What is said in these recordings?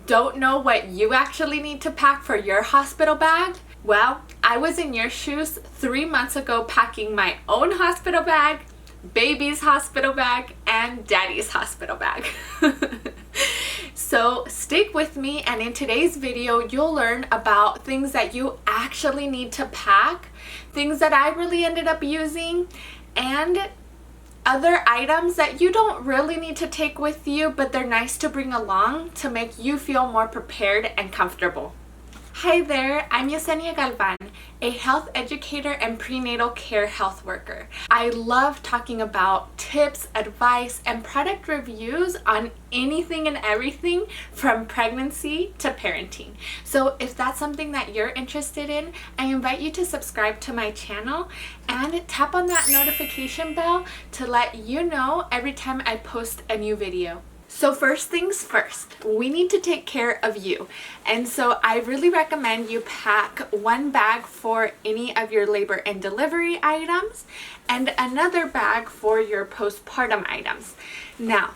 Don't know what you actually need to pack for your hospital bag? Well, I was in your shoes 3 months ago packing my own hospital bag, baby's hospital bag, and daddy's hospital bag. So stick with me, and in today's video you'll learn about things that you actually need to pack, things that I really ended up using, and other items that you don't really need to take with you, but they're nice to bring along to make you feel more prepared and comfortable. Hi there, I'm Yesenia Galvan, a health educator and prenatal care health worker. I love talking about tips, advice, and product reviews on anything and everything from pregnancy to parenting. So if that's something that you're interested in, I invite you to subscribe to my channel and tap on that notification bell to let you know every time I post a new video. So first things first, we need to take care of you. And so I really recommend you pack one bag for any of your labor and delivery items and another bag for your postpartum items. Now,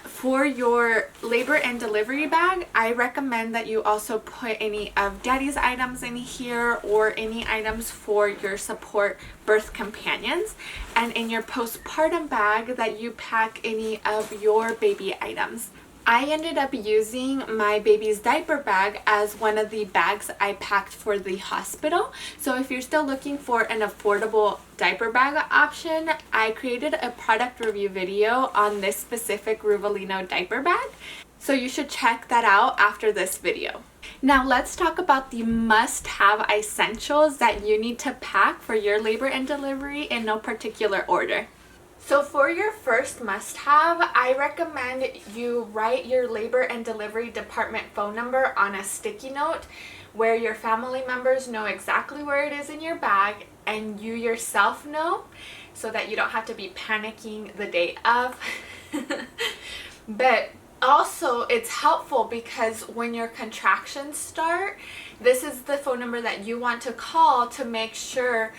for your labor and delivery bag, I recommend that you also put any of daddy's items in here or any items for your support birth companions. And in your postpartum bag, that you pack any of your baby items. I ended up using my baby's diaper bag as one of the bags I packed for the hospital. So if you're still looking for an affordable diaper bag option, I created a product review video on this specific Ruvalino diaper bag. So you should check that out after this video. Now let's talk about the must-have essentials that you need to pack for your labor and delivery in no particular order. So for your first must-have, I recommend you write your labor and delivery department phone number on a sticky note where your family members know exactly where it is in your bag and you yourself know, so that you don't have to be panicking the day of. But also it's helpful because when your contractions start, this is the phone number that you want to call to make sure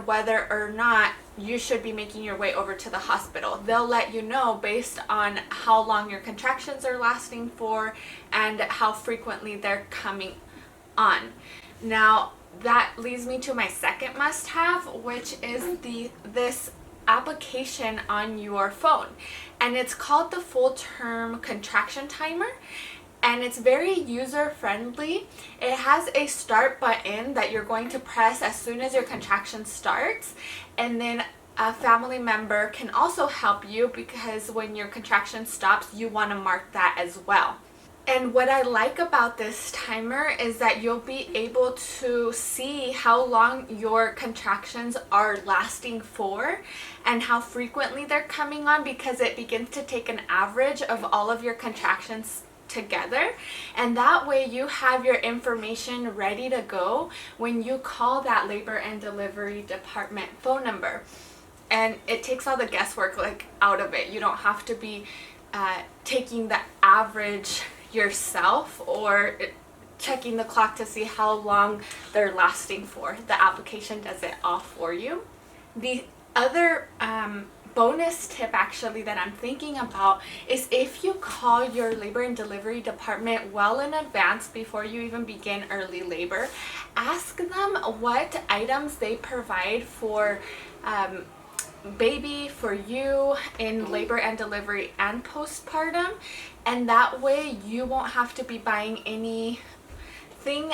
whether or not you should be making your way over to the hospital. They'll let you know based on how long your contractions are lasting for and how frequently they're coming on. Now that leads me to my second must-have, which is this application on your phone, and it's called the Full Term Contraction Timer. And it's very user friendly. It has a start button that you're going to press as soon as your contraction starts, and then a family member can also help you because when your contraction stops, you want to mark that as well. And what I like about this timer is that you'll be able to see how long your contractions are lasting for and how frequently they're coming on, because it begins to take an average of all of your contractions together, and that way you have your information ready to go when you call that labor and delivery department phone number, and it takes all the guesswork out of it. You don't have to be taking the average yourself or checking the clock to see how long they're lasting for. The application does it all for you. The other bonus tip actually that I'm thinking about is if you call your labor and delivery department well in advance before you even begin early labor, ask them what items they provide for baby, for you in labor and delivery and postpartum, and that way you won't have to be buying anything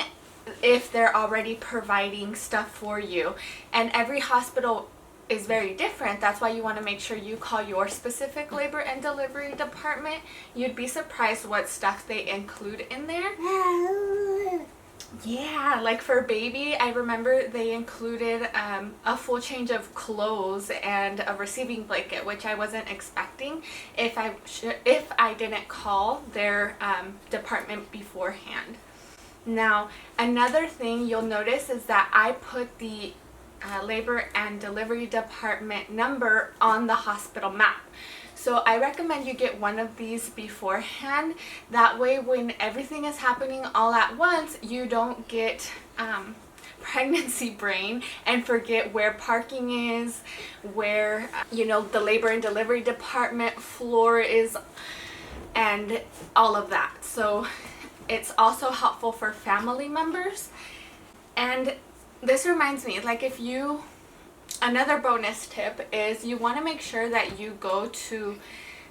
if they're already providing stuff for you. And every hospital is very different. That's why you want to make sure you call your specific labor and delivery department. You'd be surprised what stuff they include in there. Yeah, like for baby, I remember they included a full change of clothes and a receiving blanket, which I wasn't expecting if I didn't call their department beforehand. Now, another thing you'll notice is that I put the labor and delivery department number on the hospital map. So I recommend you get one of these beforehand. That way when everything is happening all at once, you don't get pregnancy brain and forget where parking is, where the labor and delivery department floor is, and all of that. So it's also helpful for family members. And this reminds me, like, if you, another bonus tip is you want to make sure that you go to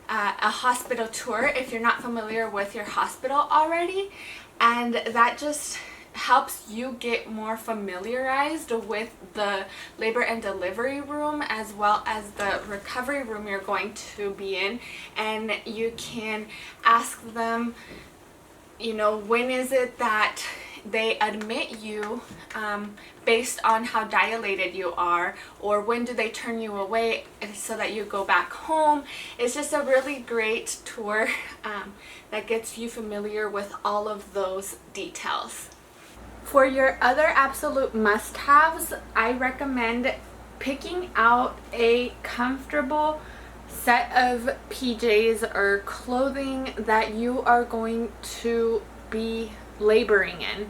a hospital tour if you're not familiar with your hospital already, and that just helps you get more familiarized with the labor and delivery room as well as the recovery room you're going to be in. And you can ask them, you know, when is it that they admit you based on how dilated you are, or when do they turn you away so that you go back home. It's just a really great tour that gets you familiar with all of those details. For your other absolute must-haves, I recommend picking out a comfortable set of PJs or clothing that you are going to be laboring in,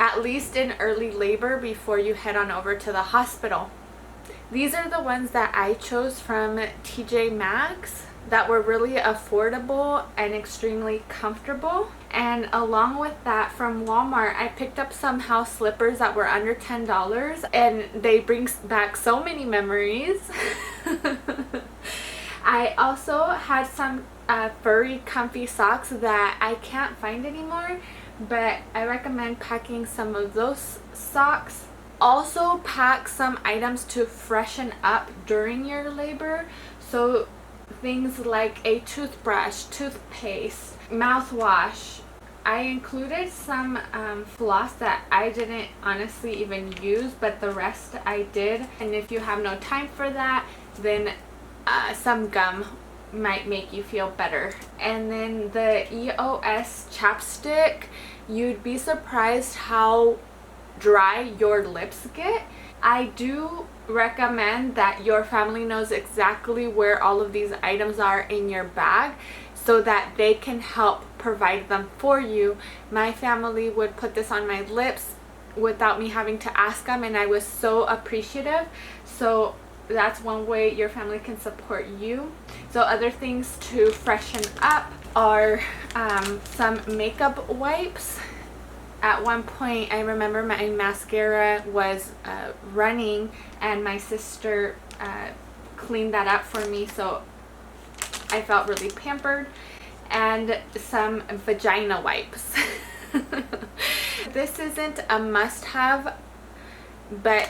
at least in early labor before you head on over to the hospital. These are the ones that I chose from TJ Maxx that were really affordable and extremely comfortable. And along with that, from Walmart, I picked up some house slippers that were under $10, and they bring back so many memories. I also had some furry comfy socks that I can't find anymore, but I recommend packing some of those socks. Also pack some items to freshen up during your labor, so things like a toothbrush, toothpaste, mouthwash. I included some floss that I didn't honestly even use, but the rest I did. And if you have no time for that, then some gum might make you feel better. And then the EOS chapstick, you'd be surprised how dry your lips get. I do recommend that your family knows exactly where all of these items are in your bag so that they can help provide them for you. My family would put this on my lips without me having to ask them, and I was so appreciative. So that's one way your family can support you. So other things to freshen up are some makeup wipes. At one point, I remember my mascara was running, and my sister cleaned that up for me, so I felt really pampered. And some vagina wipes. This isn't a must-have, but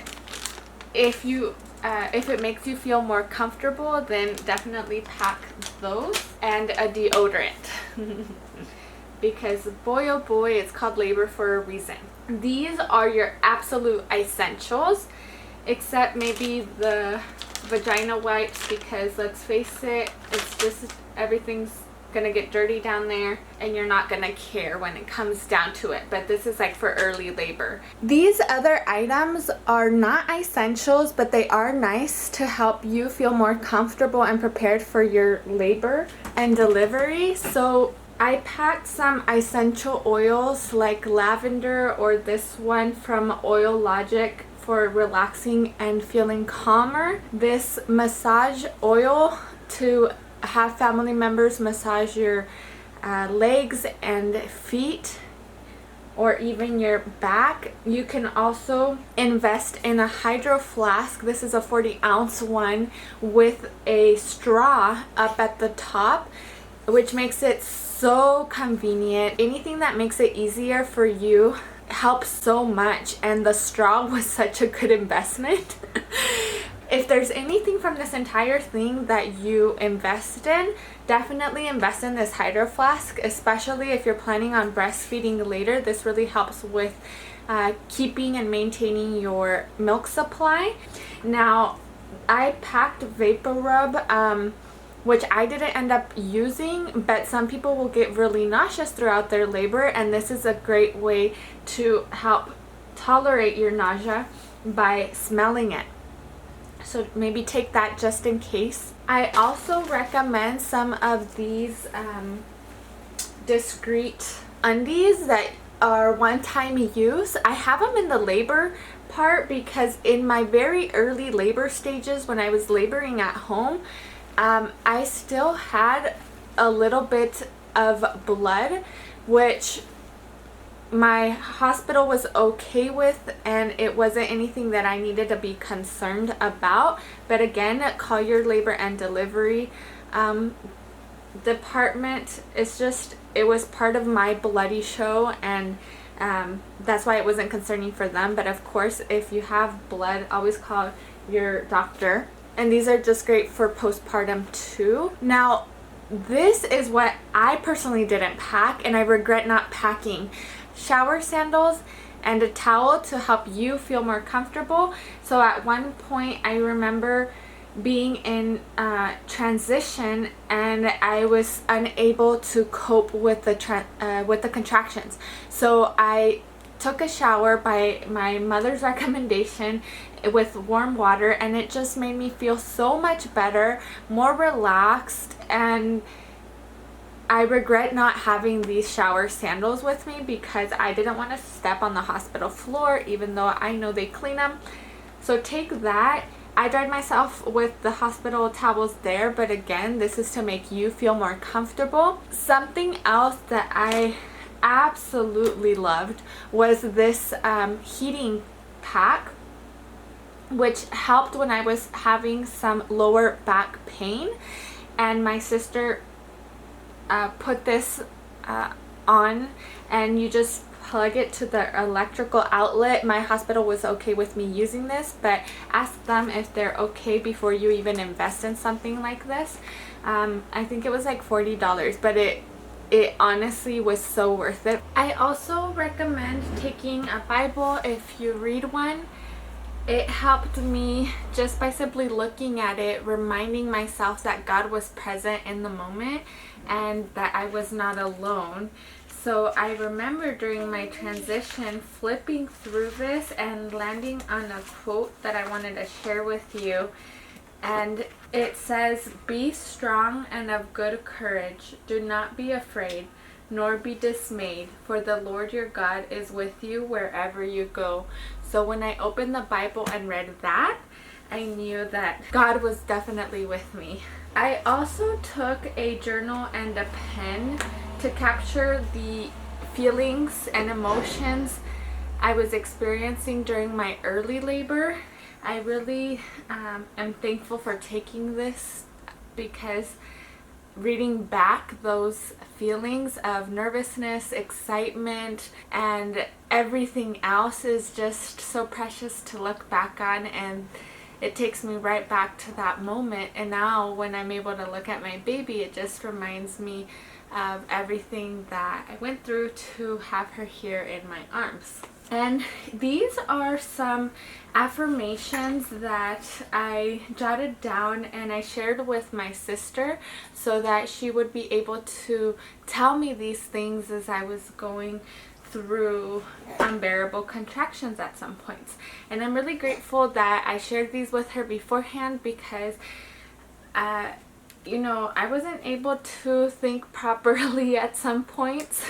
if it makes you feel more comfortable, then definitely pack those. And a deodorant. Because boy oh boy, it's called labor for a reason. These are your absolute essentials, except maybe the vagina wipes, because let's face it, it's just everything's gonna get dirty down there and you're not gonna care when it comes down to it. But this is like for early labor. These other items are not essentials, but they are nice to help you feel more comfortable and prepared for your labor and delivery. So I packed some essential oils like lavender, or this one from Oil Logic for relaxing and feeling calmer. This massage oil to have family members massage your legs and feet, or even your back. You can also invest in a hydro flask. This is a 40-ounce one with a straw up at the top, which makes it so convenient. Anything that makes it easier for you helps so much, and the straw was such a good investment. If there's anything from this entire thing that you invest in, definitely invest in this hydro flask, especially if you're planning on breastfeeding later. This really helps with keeping and maintaining your milk supply. Now, I packed Vapor Rub, which I didn't end up using, but some people will get really nauseous throughout their labor, and this is a great way to help tolerate your nausea by smelling it. So maybe take that just in case. I also recommend some of these discreet undies that are one-time use. I have them in the labor part because in my very early labor stages, when I was laboring at home, I still had a little bit of blood, which my hospital was okay with, and it wasn't anything that I needed to be concerned about. But again, call your labor and delivery department. It's just, it was part of my bloody show, and that's why it wasn't concerning for them. But of course, if you have blood, always call your doctor. And these are just great for postpartum too. Now, this is what I personally didn't pack, and I regret not packing: shower sandals and a towel to help you feel more comfortable. So at one point I remember being in transition, and I was unable to cope with the contractions. So I took a shower by my mother's recommendation with warm water, and it just made me feel so much better, more relaxed. And I regret not having these shower sandals with me because I didn't want to step on the hospital floor, even though I know they clean them. So take that. I dried myself with the hospital towels there, but again, this is to make you feel more comfortable. Something else that I absolutely loved was this heating pack, which helped when I was having some lower back pain. And my sister put this on, and you just plug it to the electrical outlet. My hospital was okay with me using this, but ask them if they're okay before you even invest in something like this. I think it was like $40, but it honestly was so worth it. I also recommend taking a Bible if you read one. It helped me just by simply looking at it, reminding myself that God was present in the moment and that I was not alone. So I remember during my transition flipping through this and landing on a quote that I wanted to share with you. And it says, "Be strong and of good courage. Do not be afraid, nor be dismayed, for the Lord your God is with you wherever you go." So when I opened the Bible and read that, I knew that God was definitely with me. I also took a journal and a pen to capture the feelings and emotions I was experiencing during my early labor. I really am thankful for taking this, because reading back those feelings of nervousness, excitement, and everything else is just so precious to look back on, and it takes me right back to that moment. And now when I'm able to look at my baby, it just reminds me of everything that I went through to have her here in my arms. And these are some affirmations that I jotted down and I shared with my sister so that she would be able to tell me these things as I was going through unbearable contractions at some points. And I'm really grateful that I shared these with her beforehand, because you know, I wasn't able to think properly at some points.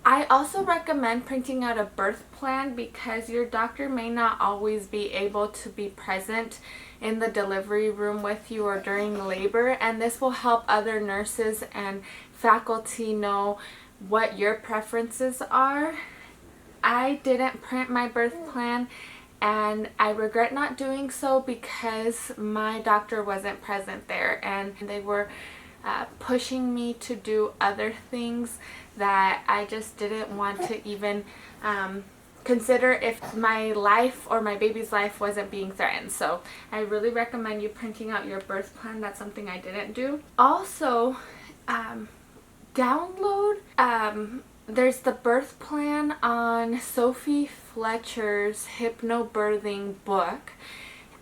I also recommend printing out a birth plan, because your doctor may not always be able to be present in the delivery room with you or during labor, and this will help other nurses and faculty know what your preferences are. I didn't print my birth plan, and I regret not doing so because my doctor wasn't present there, and they were pushing me to do other things that I just didn't want to even consider if my life or my baby's life wasn't being threatened. So I really recommend you printing out your birth plan. That's something I didn't do. Also, download there's the birth plan on Sophie Fletcher's hypnobirthing book,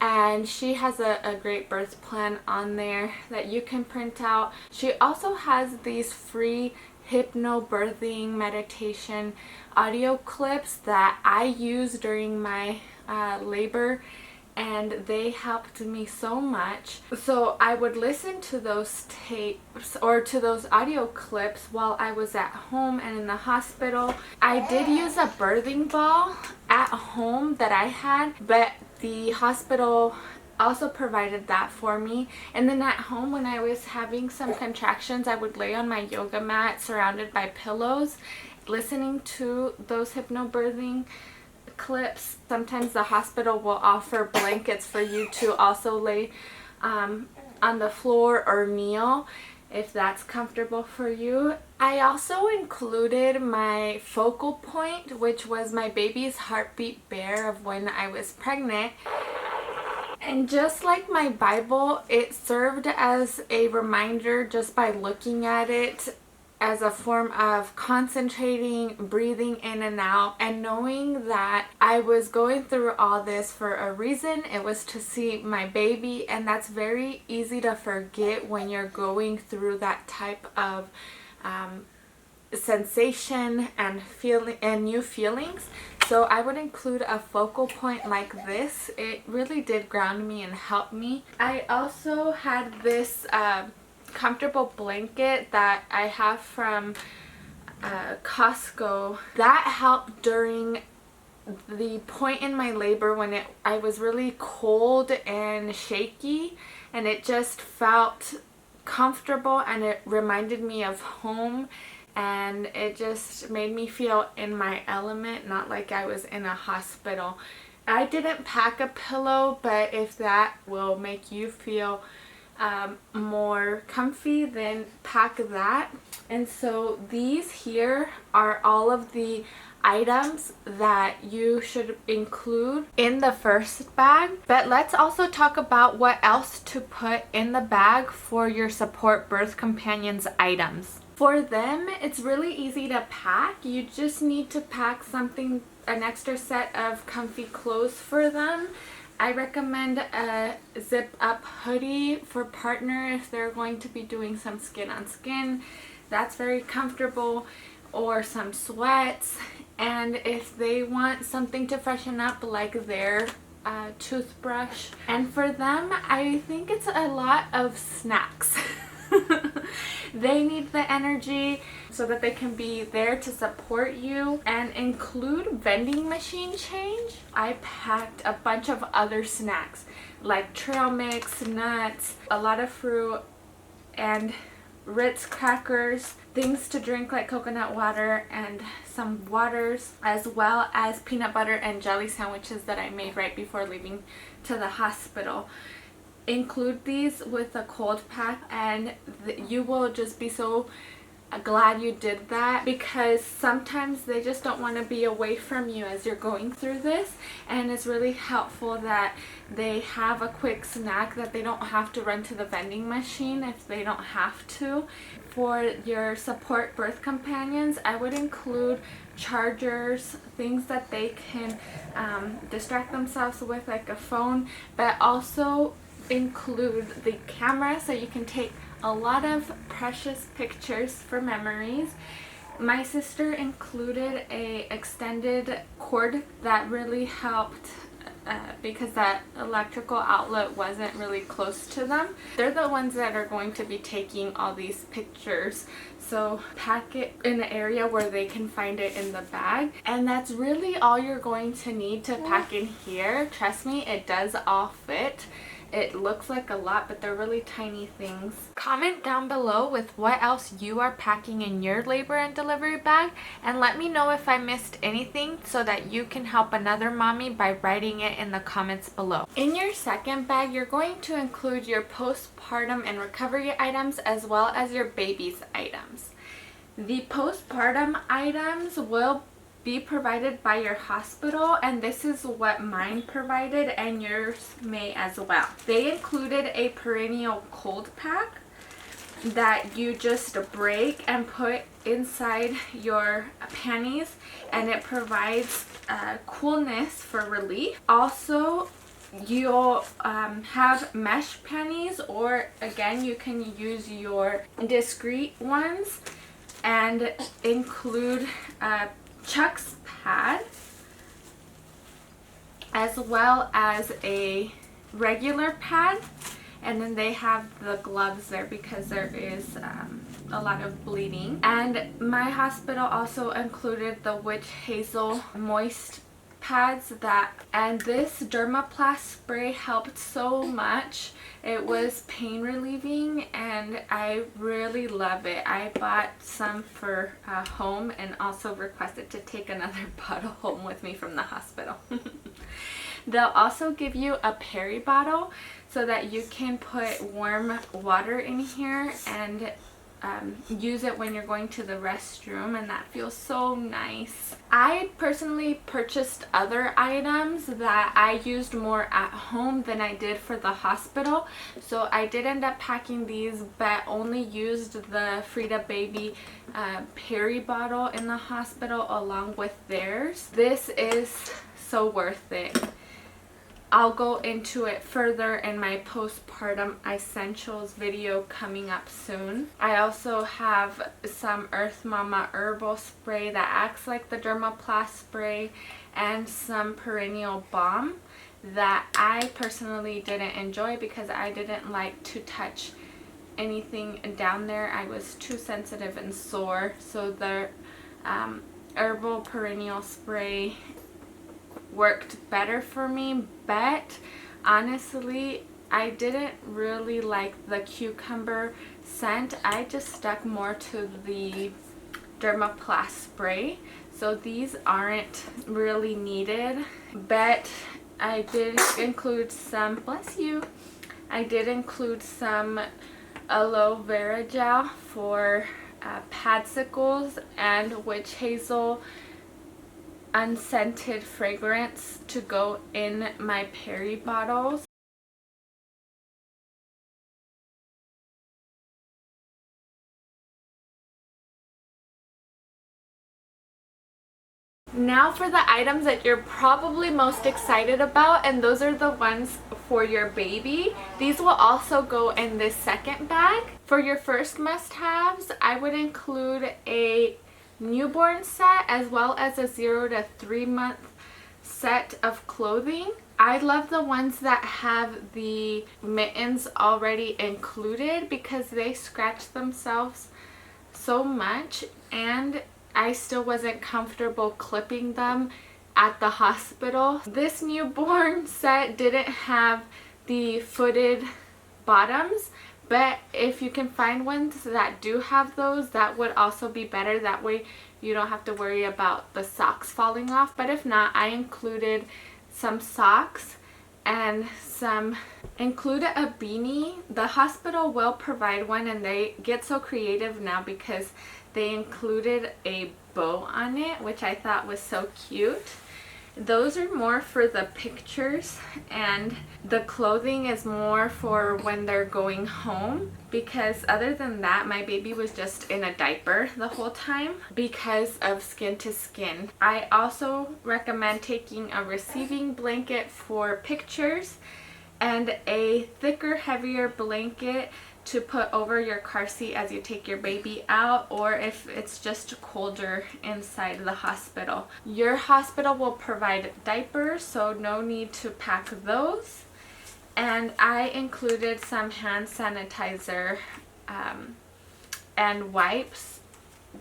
and she has a great birth plan on there that you can print out. She also has these free hypnobirthing meditation audio clips that I use during my labor, and they helped me so much. So I would listen to those tapes or to those audio clips while I was at home and in the hospital. I did use a birthing ball at home that I had, but the hospital also provided that for me. And then at home, when I was having some contractions, I would lay on my yoga mat surrounded by pillows, listening to those hypnobirthing clips. Sometimes the hospital will offer blankets for you to also lay on the floor or kneel if that's comfortable for you. I also included my focal point, which was my baby's heartbeat bear of when I was pregnant. And just like my Bible, it served as a reminder just by looking at it, as a form of concentrating, breathing in and out, and knowing that I was going through all this for a reason. It was to see my baby, and that's very easy to forget when you're going through that type of sensation and feeling and new feelings. So I would include a focal point like this. It really did ground me and help me. I also had this comfortable blanket that I have from Costco that helped during the point in my labor when I was really cold and shaky, and it just felt comfortable and it reminded me of home, and it just made me feel in my element, not like I was in a hospital. I didn't pack a pillow, but if that will make you feel more comfy, then pack that. And so these here are all of the items that you should include in the first bag. But let's also talk about what else to put in the bag for your support birth companions items. For them, it's really easy to pack. You just need to pack something, an extra set of comfy clothes for them. I recommend a zip-up hoodie for partner if they're going to be doing some skin-on-skin. That's very comfortable. Or some sweats. And if they want something to freshen up, like their toothbrush. And for them, I think it's a lot of snacks. They need the energy so that they can be there to support you, and include vending machine change. I packed a bunch of other snacks like trail mix, nuts, a lot of fruit, and Ritz crackers, things to drink like coconut water and some waters, as well as peanut butter and jelly sandwiches that I made right before leaving to the hospital. Include these with a cold pack, and you will just be so glad you did that, because sometimes they just don't want to be away from you as you're going through this, and it's really helpful that they have a quick snack, that they don't have to run to the vending machine if they don't have to. For your support birth companions, I would include chargers, things that they can distract themselves with, like a phone, but also include the camera so you can take a lot of precious pictures for memories. My sister included a extended cord that really helped because that electrical outlet wasn't really close to them. They're the ones that are going to be taking all these pictures, so pack it in an area where they can find it in the bag. And that's really all you're going to need to pack in here. Trust me, it does all fit. It looks like a lot, but they're really tiny things. Comment down below with what else you are packing in your labor and delivery bag, and let me know if I missed anything so that you can help another mommy by writing it in the comments below. In your second bag, you're going to include your postpartum and recovery items, as well as your baby's items. The postpartum items will be provided by your hospital, and this is what mine provided, and yours may as well. They included a perennial cold pack that you just break and put inside your panties, and it provides coolness for relief. Also, you'll have mesh panties, or again you can use your discreet ones, and include Chuck's pad, as well as a regular pad, and then they have the gloves there because there is a lot of bleeding. And my hospital also included the witch hazel moist pads and this Dermaplast spray helped so much. It was pain relieving and I really love it. I bought some for home and also requested to take another bottle home with me from the hospital. They'll also give you a peri bottle so that you can put warm water in here and use it when you're going to the restroom, and that feels so nice. I personally purchased other items that I used more at home than I did for the hospital, so I did end up packing these but only used the Frida Baby peri bottle in the hospital along with theirs. This is so worth it. I'll go into it further in my postpartum essentials video coming up soon. I also have some Earth Mama herbal spray that acts like the Dermaplast spray and some perineal balm that I personally didn't enjoy because I didn't like to touch anything down there. I was too sensitive and sore, so the herbal perineal spray worked better for me, but honestly I didn't really like the cucumber scent. I just stuck more to the Dermaplast spray, so these aren't really needed, but I did include some, bless you, I did include some aloe vera gel for padsicles and witch hazel unscented fragrance to go in my peri bottles. Now for the items that you're probably most excited about, and those are the ones for your baby. These will also go in this second bag. For your first must-haves, I would include a newborn set as well as a 0 to 3 month set of clothing. I love the ones that have the mittens already included because they scratch themselves so much and I still wasn't comfortable clipping them at the hospital. This newborn set didn't have the footed bottoms, but if you can find ones that do have those, that would also be better. That way you don't have to worry about the socks falling off. But if not, I included some socks and included a beanie. The hospital will provide one and they get so creative now because they included a bow on it, which I thought was so cute. Those are more for the pictures and the clothing is more for when they're going home, because other than that my baby was just in a diaper the whole time because of skin to skin. I also recommend taking a receiving blanket for pictures and a thicker, heavier blanket to put over your car seat as you take your baby out, or if it's just colder inside the hospital. Your hospital will provide diapers, so no need to pack those. And I included some hand sanitizer and wipes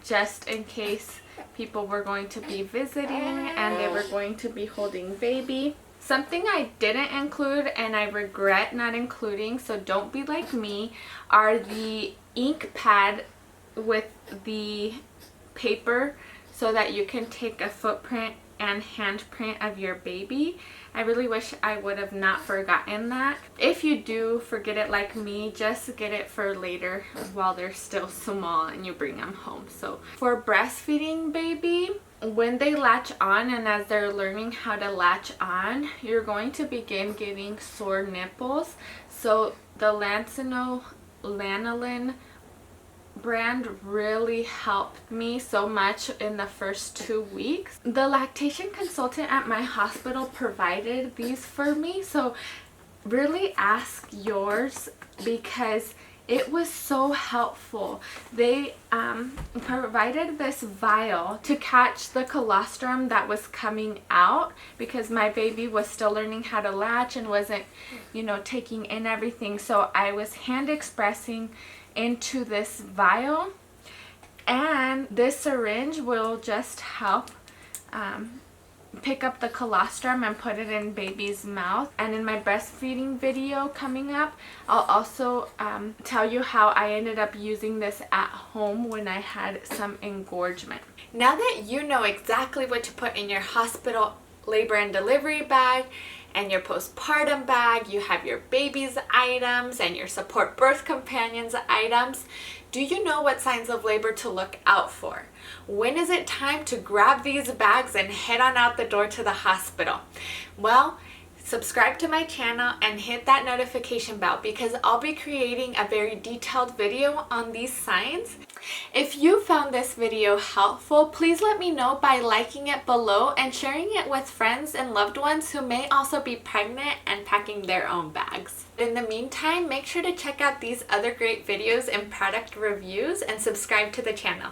just in case people were going to be visiting and they were going to be holding baby. Something I didn't include and I regret not including, so don't be like me, are the ink pad with the paper so that you can take a footprint and handprint of your baby. I really wish I would have not forgotten that. If you do forget it like me, just get it for later while they're still small and you bring them home. So for breastfeeding baby, when they latch on and as they're learning how to latch on, you're going to begin getting sore nipples. So the Lanolin brand really helped me so much in the first 2 weeks. The lactation consultant at my hospital provided these for me, so really ask yours because it was so helpful. They provided this vial to catch the colostrum that was coming out because my baby was still learning how to latch and wasn't, you know, taking in everything. So I was hand expressing into this vial, and this syringe will just help pick up the colostrum and put it in baby's mouth. And in my breastfeeding video coming up, I'll also tell you how I ended up using this at home when I had some engorgement. Now that you know exactly what to put in your hospital labor and delivery bag and your postpartum bag, you have your baby's items and your support birth companions items, do you know what signs of labor to look out for? When is it time to grab these bags and head on out the door to the hospital? Well, subscribe to my channel and hit that notification bell because I'll be creating a very detailed video on these signs. If you found this video helpful, please let me know by liking it below and sharing it with friends and loved ones who may also be pregnant and packing their own bags. In the meantime, make sure to check out these other great videos and product reviews and subscribe to the channel.